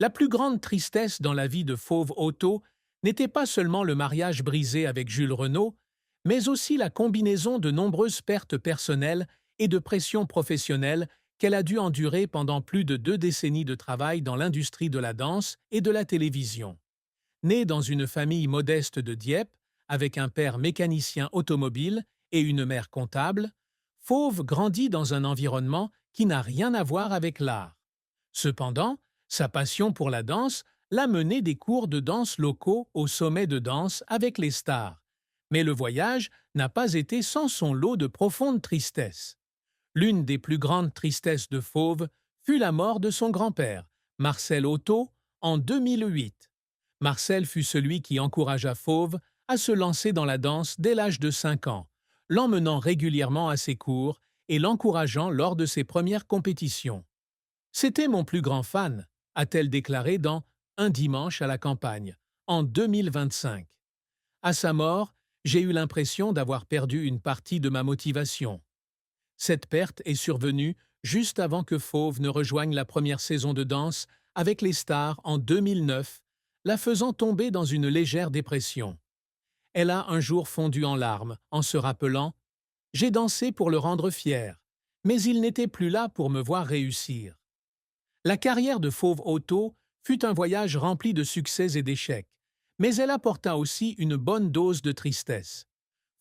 La plus grande tristesse dans la vie de Fauve Otto n'était pas seulement le mariage brisé avec Jules Renault, mais aussi la combinaison de nombreuses pertes personnelles et de pressions professionnelles qu'elle a dû endurer pendant plus de 2 décennies de travail dans l'industrie de la danse et de la télévision. Née dans une famille modeste de Dieppe, avec un père mécanicien automobile et une mère comptable, Fauve grandit dans un environnement qui n'a rien à voir avec l'art. Cependant, sa passion pour la danse l'a mené des cours de danse locaux au sommet de danse avec les stars. Mais le voyage n'a pas été sans son lot de profonde tristesse. L'une des plus grandes tristesses de Fauve fut la mort de son grand-père, Marcel Otto, en 2008. Marcel fut celui qui encouragea Fauve à se lancer dans la danse dès l'âge de 5 ans, l'emmenant régulièrement à ses cours et l'encourageant lors de ses premières compétitions. C'était mon plus grand fan, a-t-elle déclaré dans Un dimanche à la campagne, en 2025. À sa mort, j'ai eu l'impression d'avoir perdu une partie de ma motivation. Cette perte est survenue juste avant que Fauve ne rejoigne la première saison de danse avec les stars en 2009, la faisant tomber dans une légère dépression. Elle a un jour fondu en larmes en se rappelant « J'ai dansé pour le rendre fier, mais il n'était plus là pour me voir réussir ». La carrière de Fauve Otto fut un voyage rempli de succès et d'échecs, mais elle apporta aussi une bonne dose de tristesse.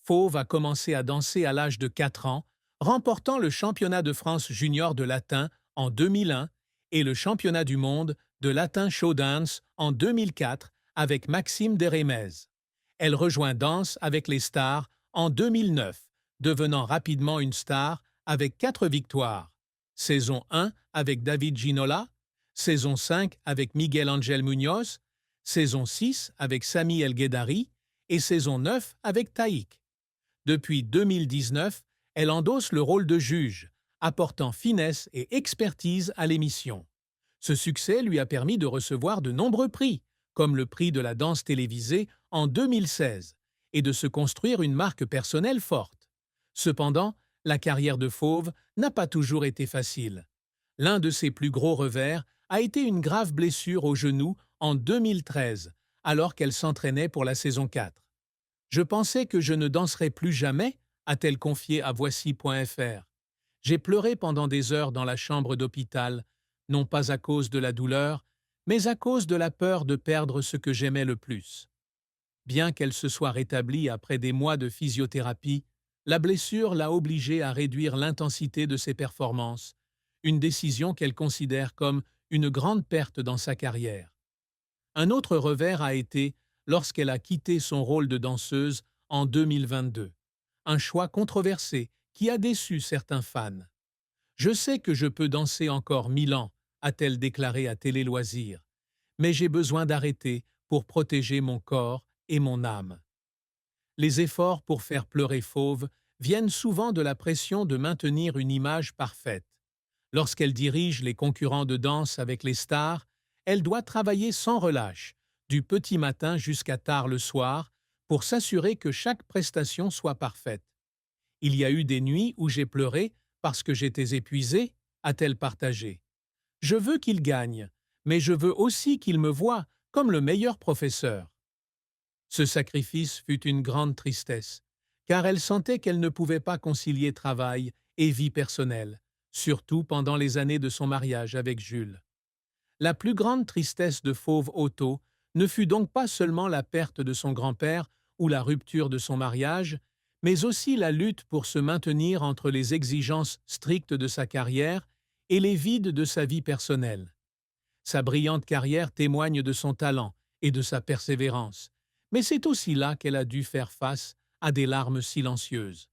Fauve a commencé à danser à l'âge de 4 ans, remportant le championnat de France junior de latin en 2001 et le championnat du monde de latin show dance en 2004 avec Maxime Deremez. Elle rejoint Danse avec les stars en 2009, devenant rapidement une star avec 4 victoires. Saison 1 avec David Ginola, saison 5 avec Miguel Angel Munoz, saison 6 avec Sami El Guedari et saison 9 avec Taïk. Depuis 2019, elle endosse le rôle de juge, apportant finesse et expertise à l'émission. Ce succès lui a permis de recevoir de nombreux prix, comme le prix de la danse télévisée en 2016, et de se construire une marque personnelle forte. Cependant, la carrière de Fauve n'a pas toujours été facile. L'un de ses plus gros revers a été une grave blessure au genou en 2013, alors qu'elle s'entraînait pour la saison 4. Je pensais que je ne danserais plus jamais, a-t-elle confié à Voici.fr. J'ai pleuré pendant des heures dans la chambre d'hôpital, non pas à cause de la douleur, mais à cause de la peur de perdre ce que j'aimais le plus. Bien qu'elle se soit rétablie après des mois de physiothérapie, la blessure l'a obligée à réduire l'intensité de ses performances, une décision qu'elle considère comme une grande perte dans sa carrière. Un autre revers a été lorsqu'elle a quitté son rôle de danseuse en 2022. Un choix controversé qui a déçu certains fans. Je sais que je peux danser encore 1000 ans, a-t-elle déclaré à Télé Loisirs, mais j'ai besoin d'arrêter pour protéger mon corps et mon âme. Les efforts pour faire pleurer Fauve viennent souvent de la pression de maintenir une image parfaite. Lorsqu'elle dirige les concurrents de danse avec les stars, elle doit travailler sans relâche, du petit matin jusqu'à tard le soir, pour s'assurer que chaque prestation soit parfaite. Il y a eu des nuits où j'ai pleuré parce que j'étais épuisée, a-t-elle partagé. Je veux qu'il gagne, mais je veux aussi qu'il me voie comme le meilleur professeur. Ce sacrifice fut une grande tristesse, car elle sentait qu'elle ne pouvait pas concilier travail et vie personnelle, surtout pendant les années de son mariage avec Jules. La plus grande tristesse de Fauve Otto ne fut donc pas seulement la perte de son grand-père ou la rupture de son mariage, mais aussi la lutte pour se maintenir entre les exigences strictes de sa carrière et les vides de sa vie personnelle. Sa brillante carrière témoigne de son talent et de sa persévérance, mais c'est aussi là qu'elle a dû faire face à des larmes silencieuses.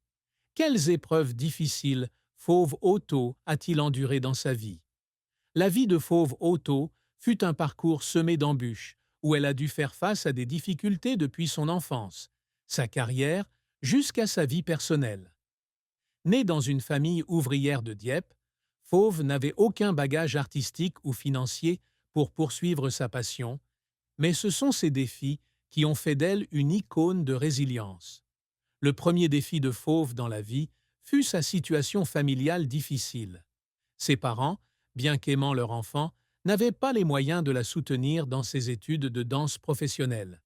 Quelles épreuves difficiles Fauve Otto a-t-il endurées dans sa vie? La vie de Fauve Otto fut un parcours semé d'embûches, où elle a dû faire face à des difficultés depuis son enfance, sa carrière, jusqu'à sa vie personnelle. Née dans une famille ouvrière de Dieppe, Fauve n'avait aucun bagage artistique ou financier pour poursuivre sa passion, mais ce sont ces défis qui ont fait d'elle une icône de résilience. Le premier défi de Fauve dans la vie fut sa situation familiale difficile. Ses parents, bien qu'aimant leur enfant, n'avait pas les moyens de la soutenir dans ses études de danse professionnelle.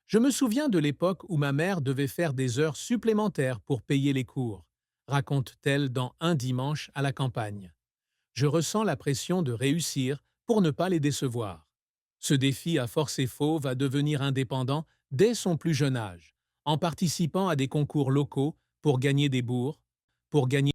Je me souviens de l'époque où ma mère devait faire des heures supplémentaires pour payer les cours, raconte-t-elle dans Un dimanche à la campagne. Je ressens la pression de réussir pour ne pas les décevoir. Ce défi a forcé Fauve à devenir indépendant dès son plus jeune âge, en participant à des concours locaux pour gagner des bourses, pour gagner